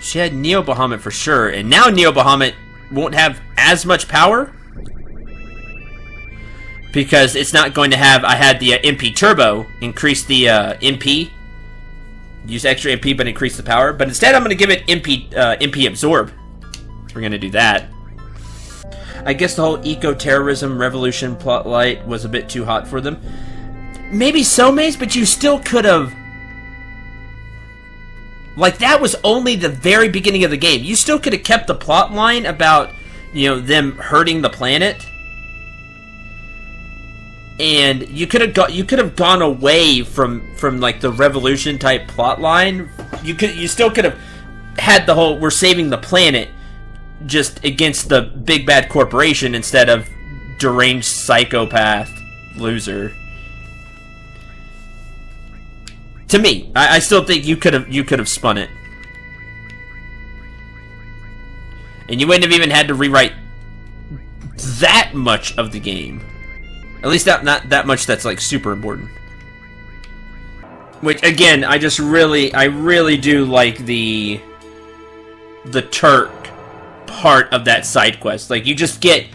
She had Neo Bahamut for sure, and now Neo Bahamut won't have as much power because it's not going to have. I had the MP Turbo increase the MP, use extra MP but increase the power. But instead, I'm going to give it MP Absorb. We're going to do that. I guess the whole eco-terrorism revolution plotlight was a bit too hot for them. Maybe so, Mace, but you still could have. Like, that was only the very beginning of the game. You still could have kept the plot line about, you know, them hurting the planet. And you could have gone away from like the revolution type plot line. You still could have had the whole we're saving the planet just against the big bad corporation instead of deranged psychopath loser. To me, I still think you could have spun it, and you wouldn't have even had to rewrite that much of the game. At least not that much that's like super important. Which again, I really do like the Turk part of that side quest. Like you just get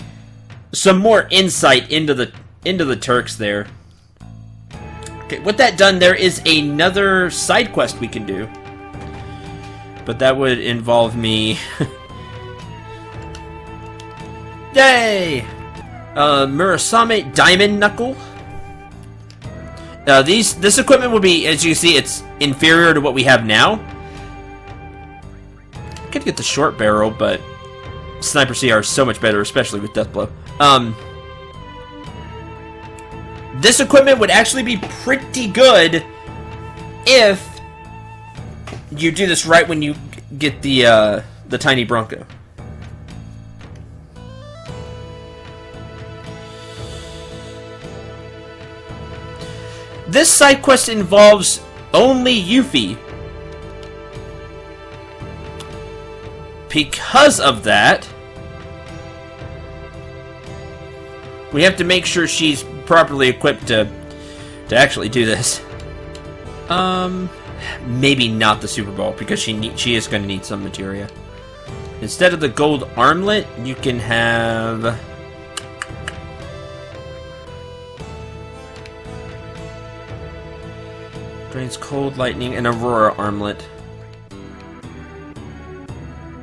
some more insight into the Turks there. Okay, with that done, there is another side quest we can do. But that would involve me... Yay! Murasame Diamond Knuckle. This equipment will be, as you see, it's inferior to what we have now. I could get the short barrel, but Sniper CR is so much better, especially with Death Blow. This equipment would actually be pretty good if you do this right when you get the tiny Bronco. This side quest involves only Yuffie. Because of that, we have to make sure she's properly equipped to actually do this. Maybe not the Super Bowl, because she is going to need some materia. Instead of the gold armlet, you can have... Drains cold, lightning, and aurora armlet.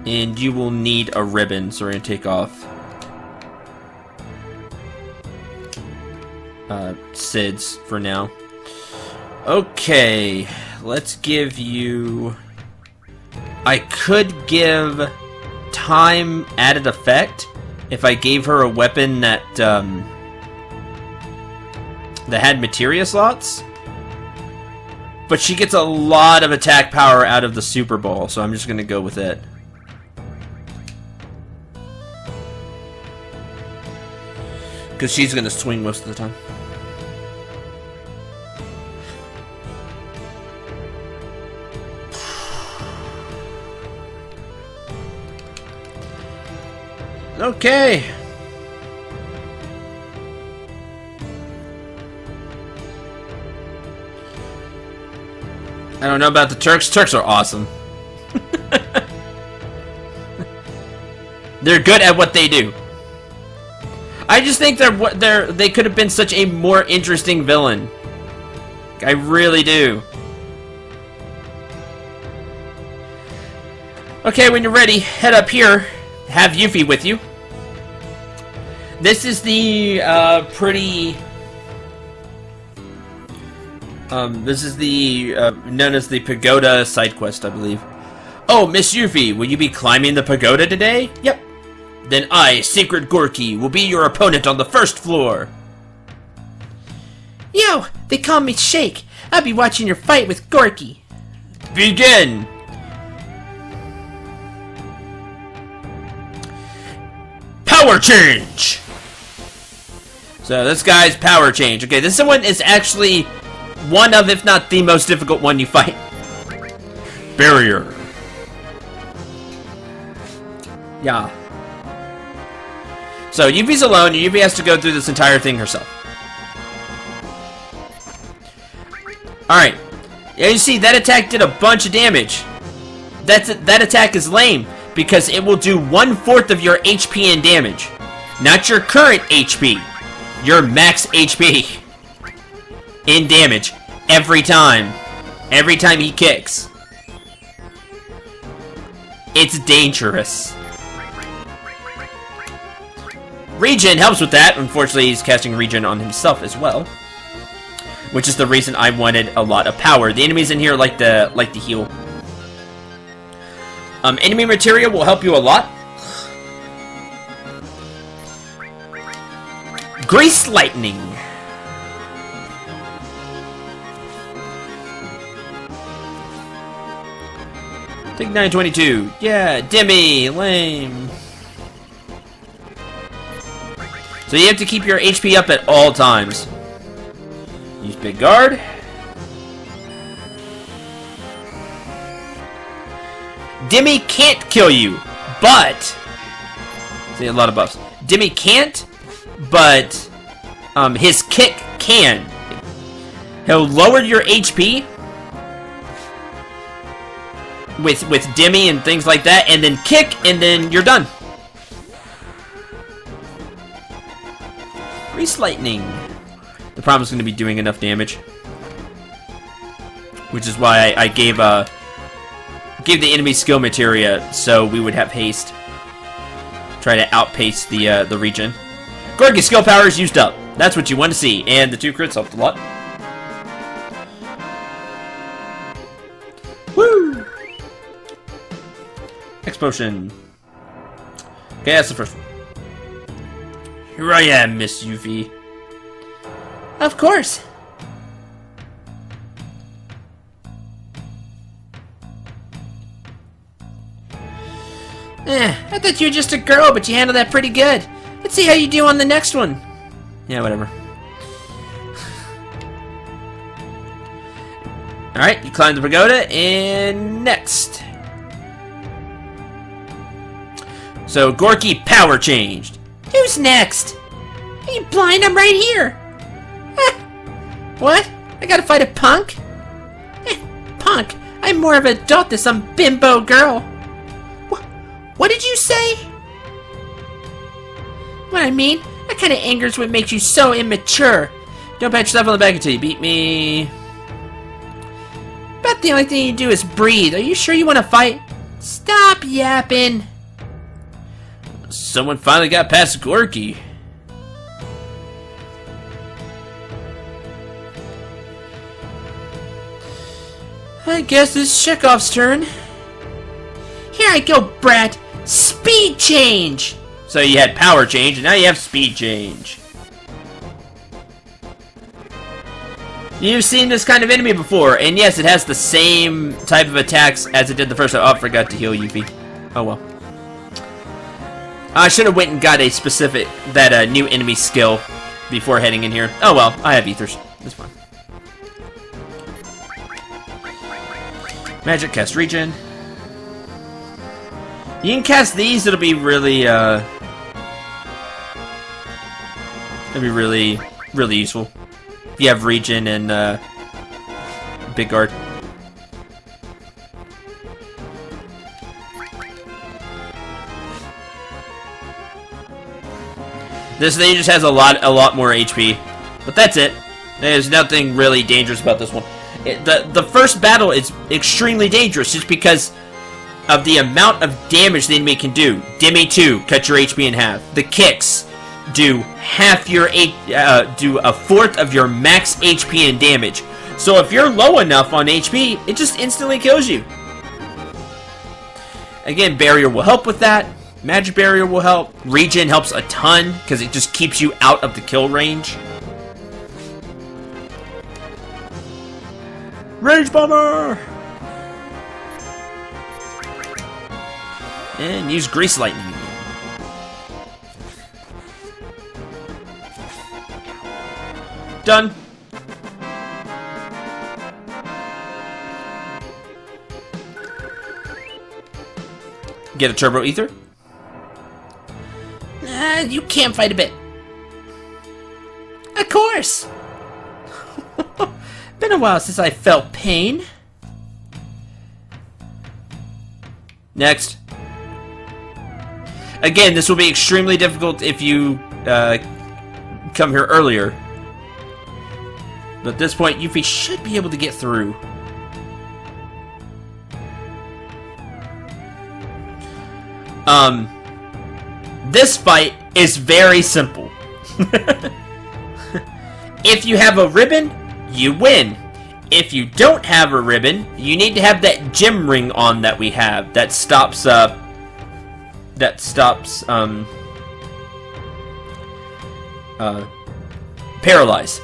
And you will need a ribbon, so we're going to take off Sid's for now. Okay, let's give you... I could give time added effect if I gave her a weapon that had materia slots. But she gets a lot of attack power out of the Super Bowl, so I'm just going to go with it. Because she's going to swing most of the time. Okay. I don't know about the Turks. Turks are awesome. They're good at what they do. I just think they could have been such a more interesting villain. I really do. Okay, when you're ready, head up here. Have Yuffie with you. This is the this is the known as the Pagoda side quest, I believe. Oh, Miss Yuffie, will you be climbing the pagoda today? Yep. Then I, Secret Gorky, will be your opponent on the first floor. Yo, they call me Shake. I'll be watching your fight with Gorky. Begin! Power change! So this guy's power change. Okay, this one is actually one of, if not the most difficult one you fight. Barrier. Yeah. So Yuffie's alone, and Yuffie has to go through this entire thing herself. Alright. Yeah, you see, that attack did a bunch of damage. that attack is lame because it will do 1/4 of your HP in damage. Not your current HP. Your max HP in damage every time. Every time he kicks. It's dangerous. Regen helps with that. Unfortunately, he's casting regen on himself as well. Which is the reason I wanted a lot of power. The enemies in here like to heal. Enemy materia will help you a lot. Grease lightning. Take 922. Yeah, Demi, lame. So you have to keep your HP up at all times. Use Big Guard. Demi can't kill you, but... See, a lot of buffs. Demi can't, but his kick can. He'll lower your HP with Demi and things like that, and then kick, and then you're done. Grease lightning. The problem is going to be doing enough damage, which is why I gave the enemy skill materia so we would have haste. Try to outpace the regen. Gorky's skill power is used up. That's what you want to see, and the 2 crits helped a lot. Woo! X potion. Okay, that's the first one. Here I am, Miss Yuffie. Of course. I thought you were just a girl, but you handled that pretty good. Let's see how you do on the next one. Yeah, whatever. Alright, you climb the pagoda, and next. So, Gorky power changed. Who's next? Are you blind? I'm right here. What? I gotta fight a punk? Punk? I'm more of an adult than some bimbo girl. What did you say? What I mean? That kind of anger is what makes you so immature. Don't pat yourself on the back until you beat me. About the only thing you do is breathe. Are you sure you want to fight? Stop yapping. Someone finally got past Gorky. I guess it's Chekhov's turn. Here I go, brat. Speed change! So you had power change, and now you have speed change. You've seen this kind of enemy before, and yes, it has the same type of attacks as it did the first time. Oh, I forgot to heal Yuffie. Oh well. I should have went and got a specific, new enemy skill before heading in here. Oh well, I have ethers. That's fine. Magic, cast regen. You can cast these, it'll be really, really useful. If you have regen and, Big Guard. This thing just has a lot more HP. But that's it. There's nothing really dangerous about this one. The first battle is extremely dangerous just because of the amount of damage the enemy can do. Demi 2, cut your HP in half. The kicks do do a fourth of your max HP in damage. So if you're low enough on HP, it just instantly kills you. Again, barrier will help with that. Magic barrier will help. Regen helps a ton because it just keeps you out of the kill range. Rage Bomber! And use Grease Lightning. Done. Get a Turbo Ether. You can't fight a bit. Of course. Been a while since I felt pain. Next. Again, this will be extremely difficult if you come here earlier. But at this point, Yuffie should be able to get through. This fight is very simple. If you have a ribbon, you win. If you don't have a ribbon, you need to have that gem ring on that we have that stops paralyze.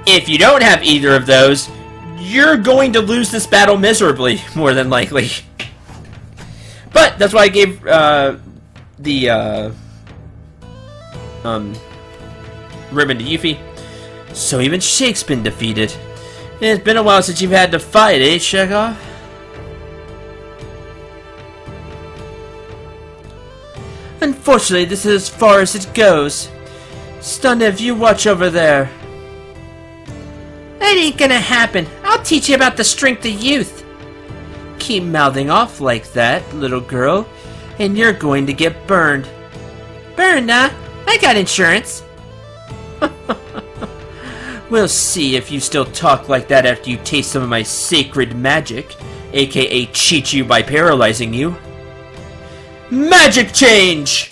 If you don't have either of those, you're going to lose this battle miserably, more than likely. But that's why I gave the ribbon to Yuffie. So even Shake's been defeated. It's been a while since you've had to fight, eh, Chekhov? Unfortunately, this is as far as it goes. Stunnev, you watch over there. That ain't gonna happen. I'll teach you about the strength of youth. Keep mouthing off like that, little girl, and you're going to get burned. Burned, huh? I got insurance. We'll see if you still talk like that after you taste some of my sacred magic, aka cheat you by paralyzing you. Magic change!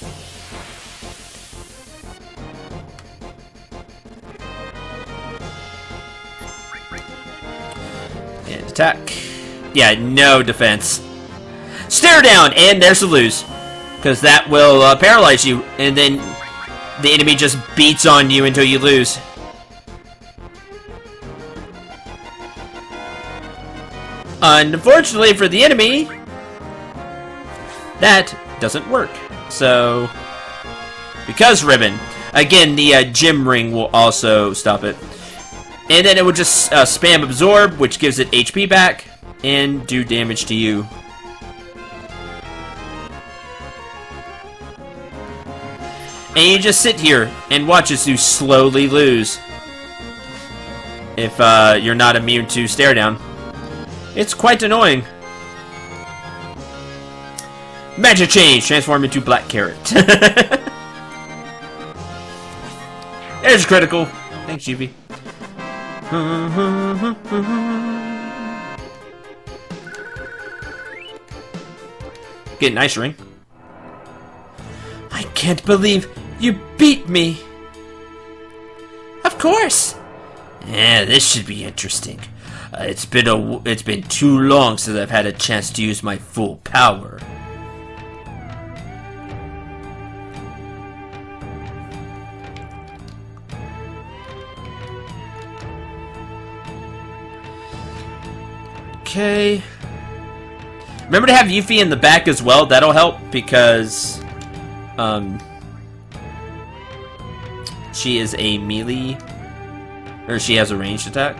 And attack. Yeah, no defense. Stare down, and there's the lose. Because that will paralyze you, and then the enemy just beats on you until you lose. Unfortunately for the enemy, that doesn't work. So, because ribbon, again, the gem ring will also stop it. And then it will just spam absorb, which gives it HP back, and do damage to you. And you just sit here and watch as you slowly lose. If you're not immune to stare down. It's quite annoying. Magic change! Transform into black carrot. There's critical. Thanks, Yuffie. Get an ice ring. I can't believe you beat me. Of course. Yeah, this should be interesting. It's been too long since I've had a chance to use my full power. Okay. Remember to have Yuffie in the back as well. That'll help because she is a melee, or she has a ranged attack.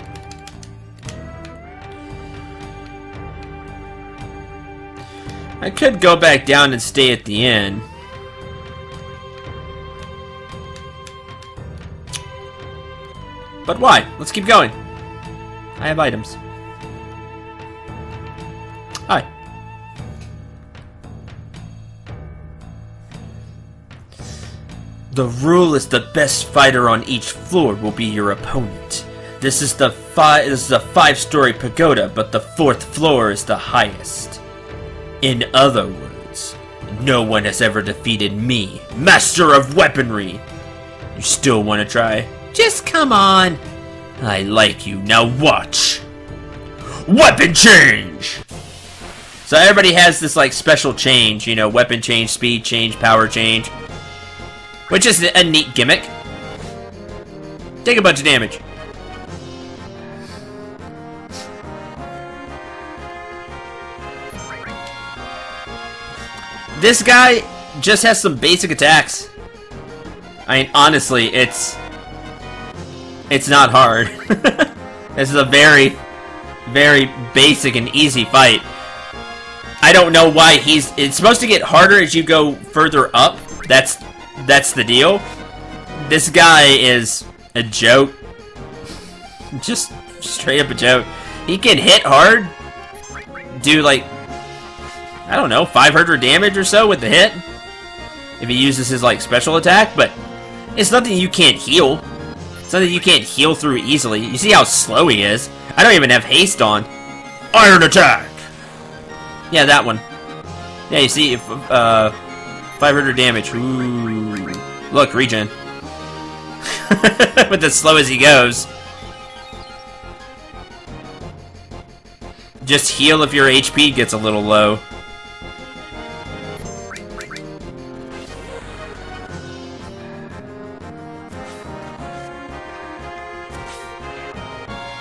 I could go back down and stay at the end. But why? Let's keep going. I have items. Hi. The rule is the best fighter on each floor will be your opponent. This is the 5-story pagoda, but the 4th floor is the highest. In other words, no one has ever defeated me, Master of Weaponry. You still want to try? Just come on. I like you. Now watch. Weapon change! So everybody has this like special change, you know, weapon change, speed change, power change. Which is a neat gimmick. Take a bunch of damage. This guy just has some basic attacks. I mean, honestly, it's not hard. This is a very, very basic and easy fight. I don't know why it's supposed to get harder as you go further up. That's the deal. This guy is a joke. Just straight up a joke. He can hit hard, do like I don't know, 500 damage or so with the hit. If he uses his, like, special attack, but it's nothing you can't heal. It's nothing you can't heal through easily. You see how slow he is? I don't even have haste on. Iron attack! Yeah, that one. Yeah, you see, 500 damage. Ooh. Look, regen. With as slow as he goes. Just heal if your HP gets a little low.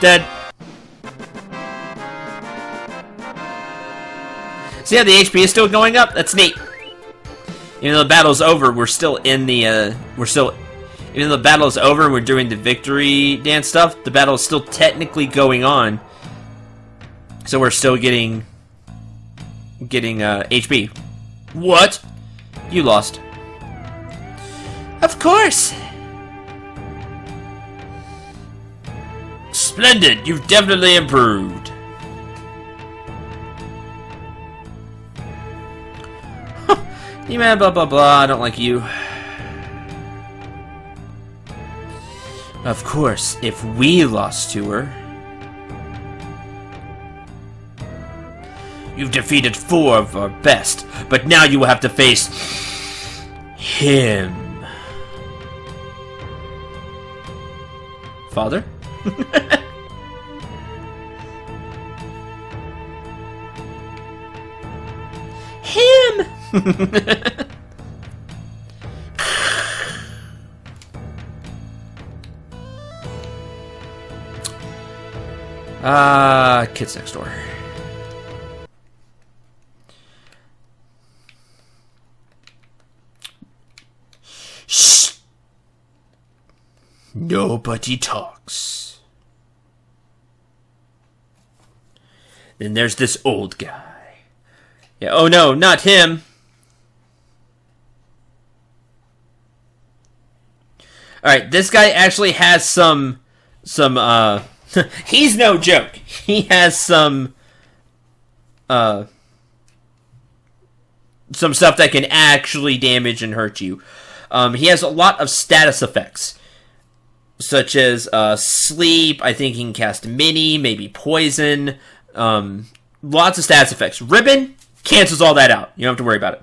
Dead. See how the HP is still going up? That's neat. Even though the battle's over, we're still in the, even though the battle's over and we're doing the victory dance stuff, the battle's still technically going on. So we're still getting HP. What? You lost. Of course! Splendid! You've definitely improved. You man, blah blah blah, I don't like you. Of course, if we lost to her. You've defeated 4 of our best, but now you will have to face him. Father? Him! Kids next door. Shh! Nobody talks. Then there's this old guy. Yeah, oh no, not him. Alright, this guy actually has some he's no joke. He has some stuff that can actually damage and hurt you. He has a lot of status effects, such as sleep. I think he can cast mini, maybe poison. Lots of status effects. Ribbon cancels all that out. You don't have to worry about it.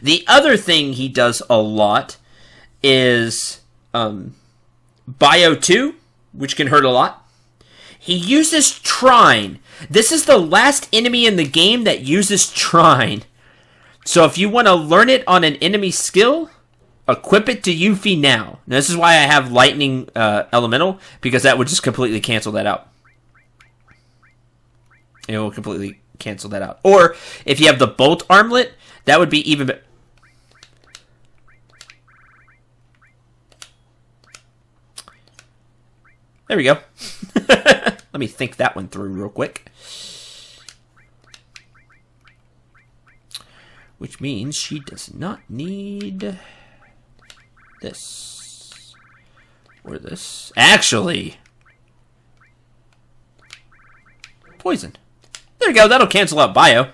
The other thing he does a lot is Bio 2, which can hurt a lot. He uses Trine. This is the last enemy in the game that uses Trine. So if you want to learn it on an enemy skill, equip it to Yuffie now. Now, this is why I have Lightning Elemental, because that would just completely cancel that out. It will completely cancel that out. Or, if you have the Bolt Armlet, that would be even better. There we go. Let me think that one through real quick. Which means she does not need this. Or this. Actually, poison. There you go. That'll cancel out Bio.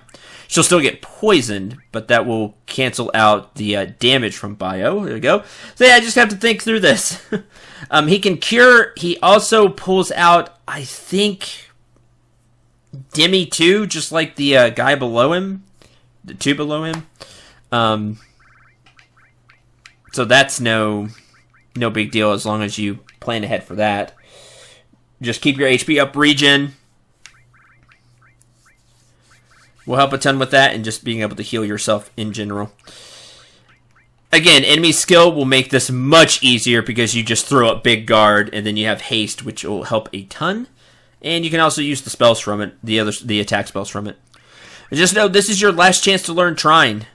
She'll still get poisoned, but that will cancel out the damage from Bio. There we go. So yeah, I just have to think through this. He can cure. He also pulls out, I think, Demi 2, just like the guy below him. The 2 below him. So that's no big deal as long as you plan ahead for that. Just keep your HP up, regen. Will help a ton with that and just being able to heal yourself in general. Again, enemy skill will make this much easier because you just throw up big guard and then you have haste, which will help a ton. And you can also use the spells from it, the attack spells from it. And just know this is your last chance to learn Trine.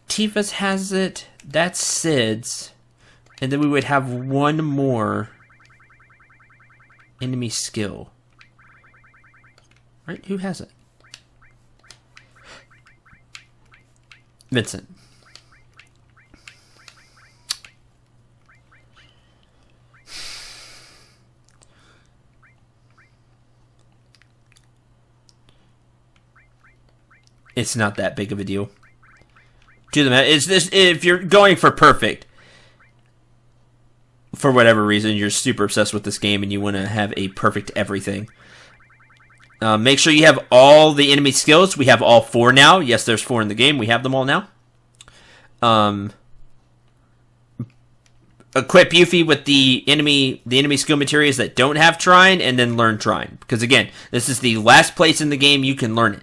Tifa's has it. That's Sid's. And then we would have one more enemy skill. Right? Who has it? Vincent. It's not that big of a deal. Do them. It's this if you're going for perfect. For whatever reason, you're super obsessed with this game and you want to have a perfect everything. Make sure you have all the enemy skills. We have all 4 now. Yes, there's 4 in the game. We have them all now. Equip Yuffie with the enemy skill materials that don't have Trine, and then learn Trine. Because again, this is the last place in the game you can learn it.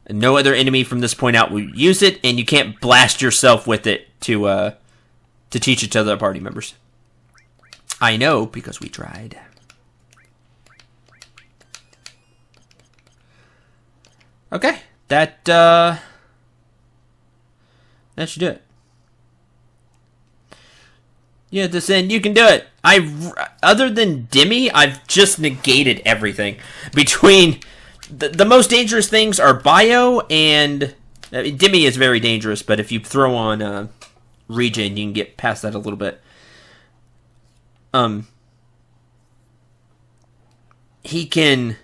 And no other enemy from this point out will use it, and you can't blast yourself with it to teach it to other party members. I know, because we tried. Okay, that should do it. Yeah, this end, you can do it. Other than Demi, I've just negated everything. Between the most dangerous things are Bio and Demi is very dangerous, but if you throw on Regen, you can get past that a little bit. He can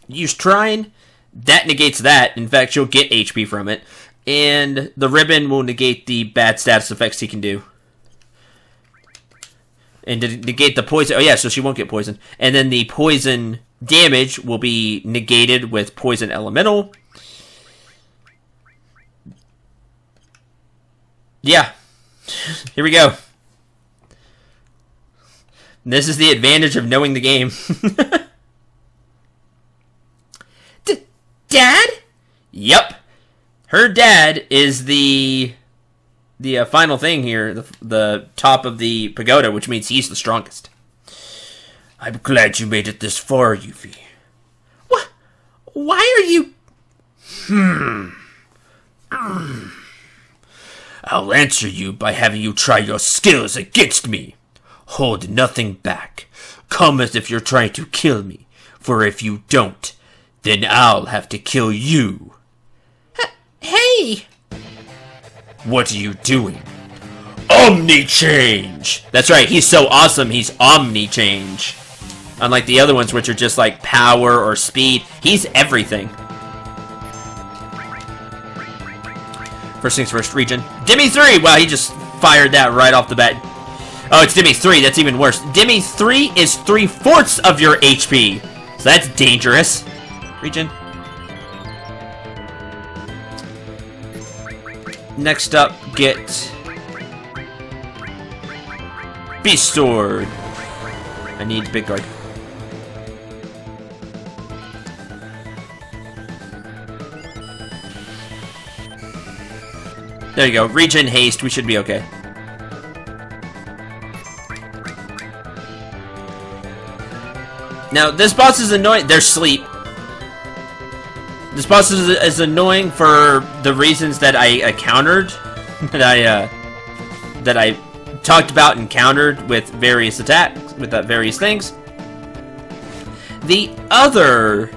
use Trine. That negates that. In fact, you'll get HP from it. And the ribbon will negate the bad status effects he can do. And to negate the poison... Oh, yeah, so she won't get poisoned. And then the poison damage will be negated with Poison Elemental. Yeah. Here we go. This is the advantage of knowing the game. Dad? Yep. Her dad is the final thing here, the top of the pagoda, which means he's the strongest. I'm glad you made it this far, Yuffie. What? Why are you... I'll answer you by having you try your skills against me. Hold nothing back. Come as if you're trying to kill me, for if you don't, then I'll have to kill you. Hey! What are you doing? Omni-change! That's right, he's so awesome, he's Omni-change. Unlike the other ones, which are just like power or speed, he's everything. First things first, Regen. Demi 3! Wow, he just fired that right off the bat. Oh, it's Demi 3, that's even worse. Demi 3 is 3/4 of your HP. So that's dangerous. Regen. Next up, get Beast Sword. I need Big Guard. There you go. Regen haste. We should be okay. Now, this boss is annoying. There's sleep. This boss is annoying for the reasons that I countered, that I talked about and countered with various attacks, with various things. The other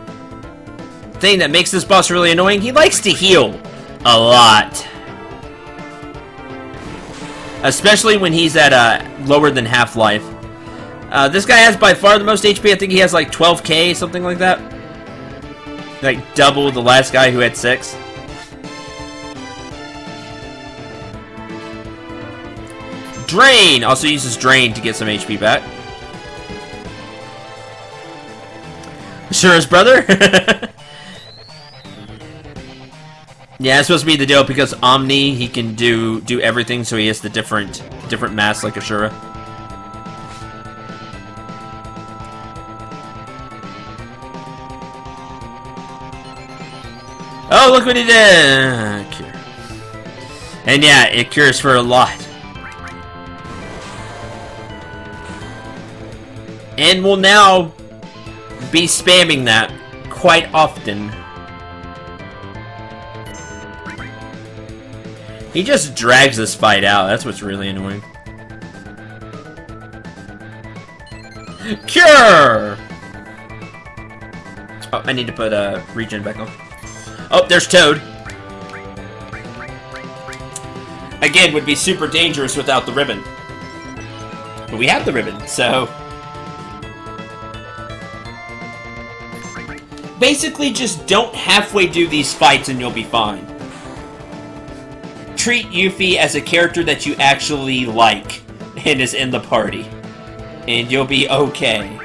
thing that makes this boss really annoying, he likes to heal a lot. Especially when he's at lower than half-life. This guy has by far the most HP. I think he has like 12k, something like that. Like double the last guy who had 6. Drain! Also uses Drain to get some HP back. Shura's brother? Yeah, it's supposed to be the deal because Omni, he can do everything, so he has the different masks like Ashura. Oh, look what he did! Cure. And yeah, it cures for a lot. And we'll now be spamming that quite often. He just drags this fight out. That's what's really annoying. Cure! Oh, I need to put Regen back on. Oh, there's Toad. Again, would be super dangerous without the ribbon. But we have the ribbon, so... Basically, just don't halfway do these fights and you'll be fine. Treat Yuffie as a character that you actually like and is in the party. And you'll be okay.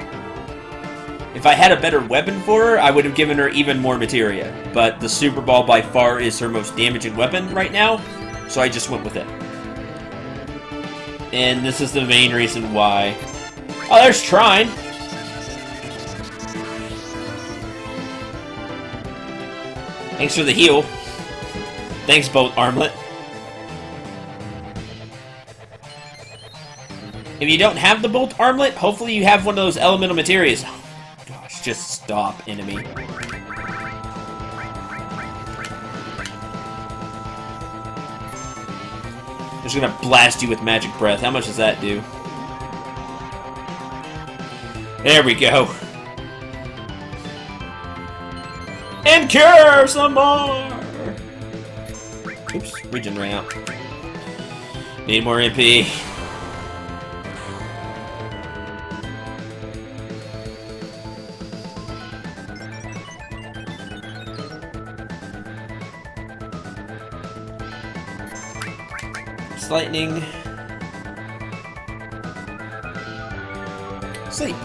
If I had a better weapon for her, I would have given her even more materia. But the Super Ball by far is her most damaging weapon right now, so I just went with it. And this is the main reason why. Oh, there's Trine! Thanks for the heal. Thanks, Bolt Armlet. If you don't have the Bolt Armlet, hopefully you have one of those elemental materials. Oh, gosh, just stop, enemy. Just gonna blast you with Magic Breath. How much does that do? There we go. And cure some more! Oops, regen ran out. Need more MP. Lightning. Sleep.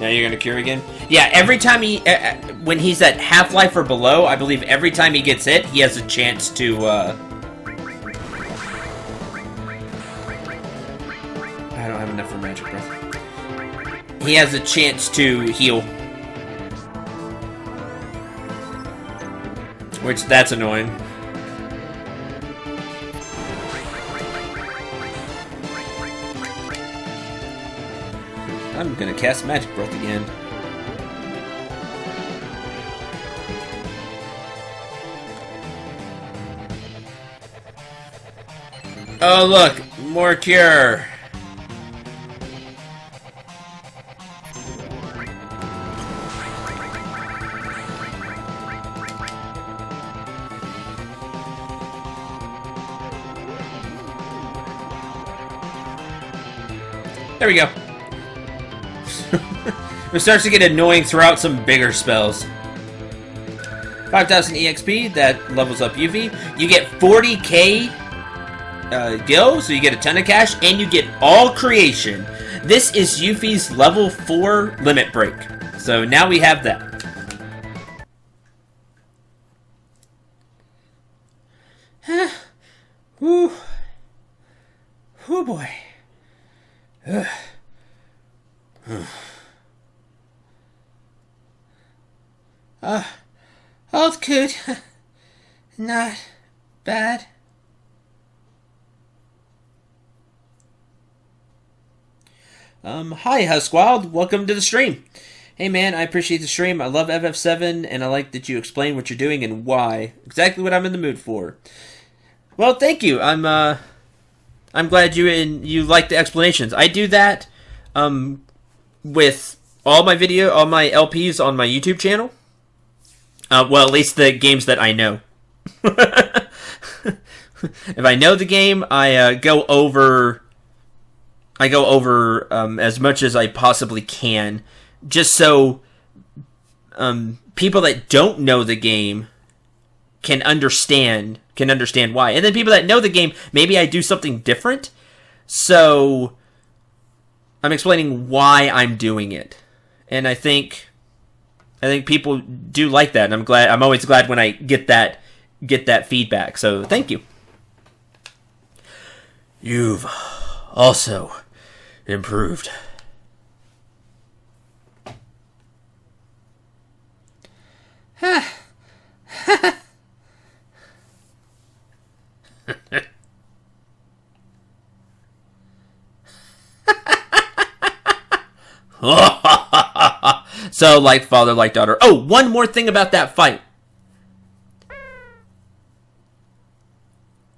Now you're gonna cure again? Yeah, every time he, when he's at half-life or below, I believe every time he gets hit, he has a chance to, I don't have enough for Magic Breath. He has a chance to heal. Which, that's annoying. I'm gonna cast Magic Breath again. Oh look, more cure. There we go. It starts to get annoying throughout some bigger spells. 5,000 EXP, that levels up Yuffie. You get 40k gil, so you get a ton of cash, and you get all creation. This is Yuffie's level 4 limit break. So now we have that. Whew. Oh boy. All's good. Not bad. Hi, Husquald. Welcome to the stream. Hey, man, I appreciate the stream. I love FF7, and I like that you explain what you're doing and why. Exactly what I'm in the mood for. Well, thank you. I'm glad you like the explanations. I do that with all my LPs on my YouTube channel. Well, at least the games that I know. If I know the game, I go over as much as I possibly can, just so people that don't know the game can understand why. And then people that know the game, maybe I do something different. So I'm explaining why I'm doing it. And I think people do like that, and I'm always glad when I get that feedback. So thank you. You've also improved. So, like father, like daughter. Oh, one more thing about that fight.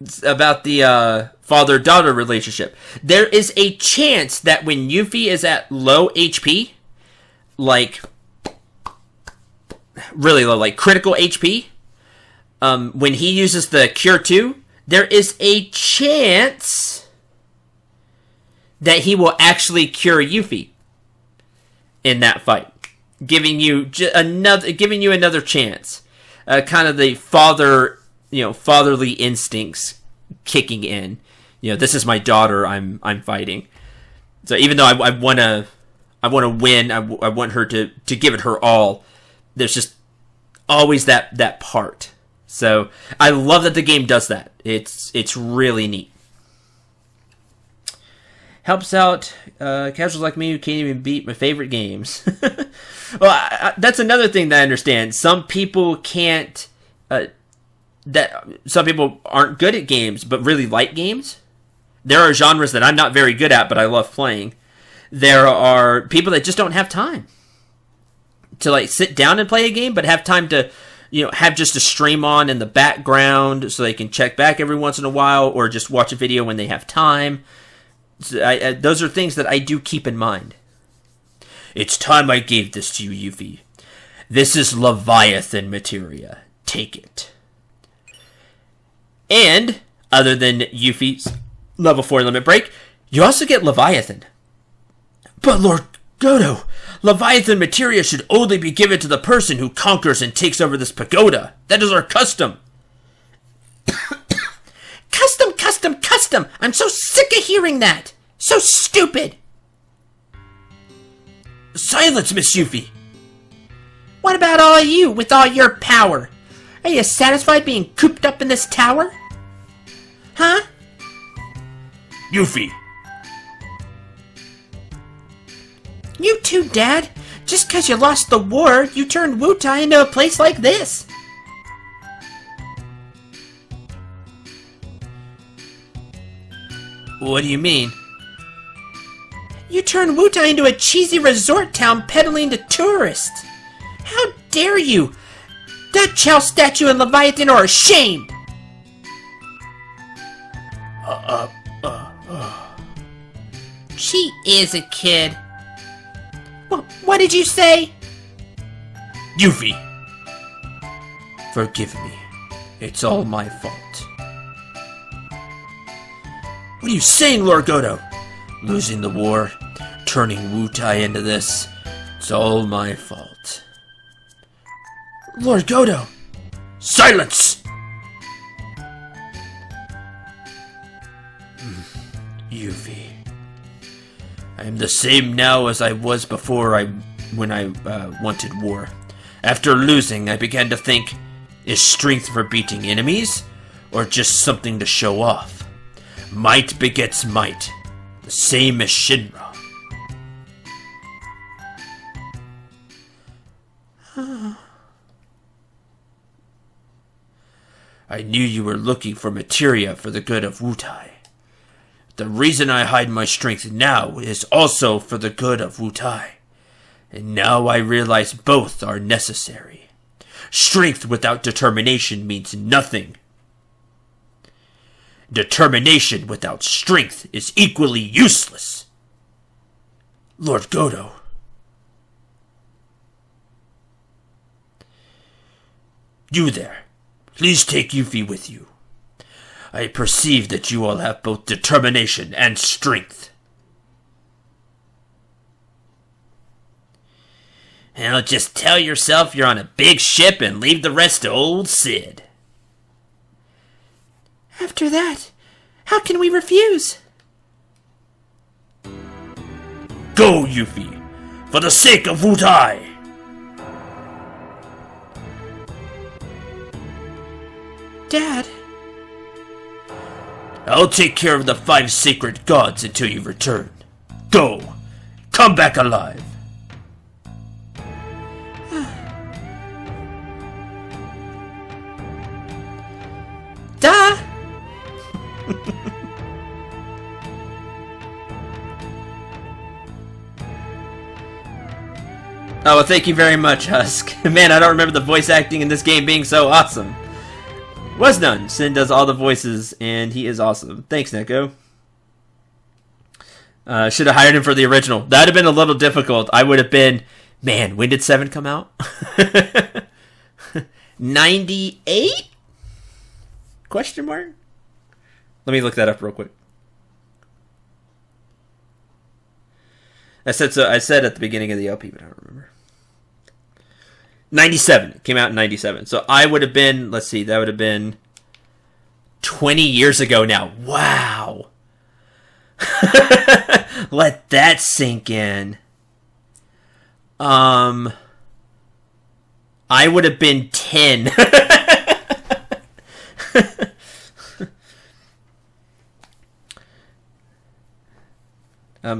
It's about the father-daughter relationship. There is a chance that when Yuffie is at low HP, like really low, like critical HP, when he uses the Cure 2, there is a chance that he will actually cure Yuffie in that fight, giving you another chance. Kind of the fatherly instincts kicking in. This is my daughter I'm fighting. So even though I want to win, I want her to give it her all. There's just always that part. So I love that the game does that. It's really neat. Helps out casuals like me who can't even beat my favorite games. Well, that's another thing that I understand. Some people can't. Some people aren't good at games, but really like games. There are genres that I'm not very good at, but I love playing. There are people that just don't have time to sit down and play a game, but have time to, have just a stream on in the background so they can check back every once in a while, or just watch a video when they have time. So those are things that I do keep in mind. It's time I gave this to you, Yuffie. This is Leviathan materia. Take it. And, other than Yuffie's level 4 limit break, you also get Leviathan. But Lord Godo, Leviathan materia should only be given to the person who conquers and takes over this pagoda. That is our custom. Custom! I'm so sick of hearing that! So stupid! Silence, Miss Yuffie! What about all of you with all your power? Are you satisfied being cooped up in this tower? Huh? Yuffie! You too, Dad. Just 'cause you lost the war, you turned Wutai into a place like this. What do you mean? You turned Wutai into a cheesy resort town peddling to tourists. How dare you! That Chow statue and Leviathan are ashamed! She is a kid. What did you say? Yuffie! Forgive me. It's all my fault. What are you saying, Lord Godo? Losing the war, turning Wutai into this, it's all my fault. Lord Godo! Silence! Yuffie. I am the same now as I was before when I wanted war. After losing, I began to think, is strength for beating enemies, or just something to show off? Might begets might, the same as Shinra. I knew you were looking for materia for the good of Wutai. The reason I hide my strength now is also for the good of Wutai. And now I realize both are necessary. Strength without determination means nothing. Determination without strength is equally useless. Lord Godo. You there. Please take Yuffie with you. I perceive that you all have both determination and strength. Now just tell yourself you're on a big ship and leave the rest to old Sid. After that, how can we refuse? Go, Yuffie, for the sake of Wutai! Dad... I'll take care of the 5 sacred gods until you return. Go! Come back alive! Duh! Oh, well, thank you very much, Husk. Man, I don't remember the voice acting in this game being so awesome. Was none. Sin does all the voices, and he is awesome. Thanks, Neko. Should have hired him for the original. That would have been a little difficult. I would have been... Man, when did 7 come out? 98? Question mark? Let me look that up real quick. I said at the beginning of the LP, but I don't remember. 97. It came out in 97. So I would have been, let's see, that would have been 20 years ago now. Wow. Let that sink in. I would have been 10.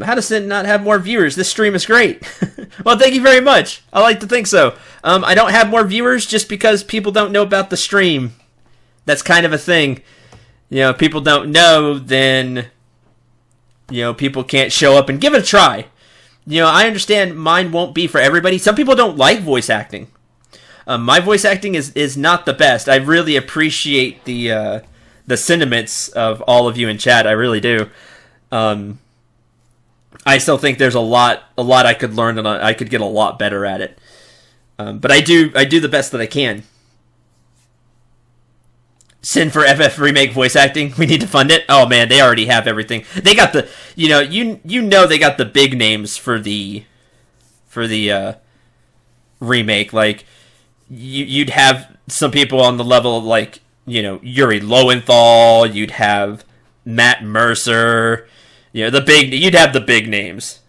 How does it not have more viewers? This stream is great. Well, thank you very much. I like to think so. I don't have more viewers just because people don't know about the stream. That's kind of a thing. You know, if people don't know, then, you know, people can't show up and give it a try. You know, I understand mine won't be for everybody. Some people don't like voice acting. My voice acting is not the best. I really appreciate the sentiments of all of you in chat. I really do. I still think there's a lot I could learn, and I could get a lot better at it. But I do the best that I can. Send for FF Remake voice acting. We need to fund it. Oh man, they already have everything. They got the, you know they got the big names for the remake. Like you'd have some people on the level of, like, you know, Yuri Lowenthal. You'd have Matt Mercer. You know, you'd have the big names.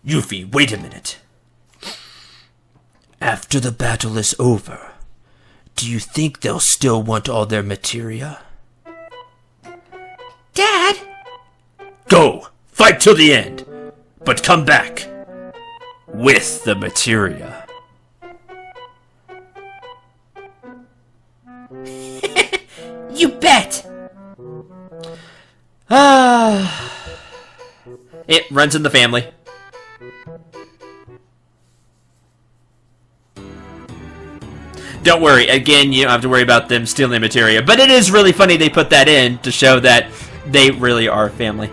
Yuffie, wait a minute. After the battle is over, do you think they'll still want all their materia? Dad! Go! Fight till the end! But come back with the materia. You bet! It runs in the family. Don't worry, again, you don't have to worry about them stealing materia. But it is really funny they put that in to show that they really are family.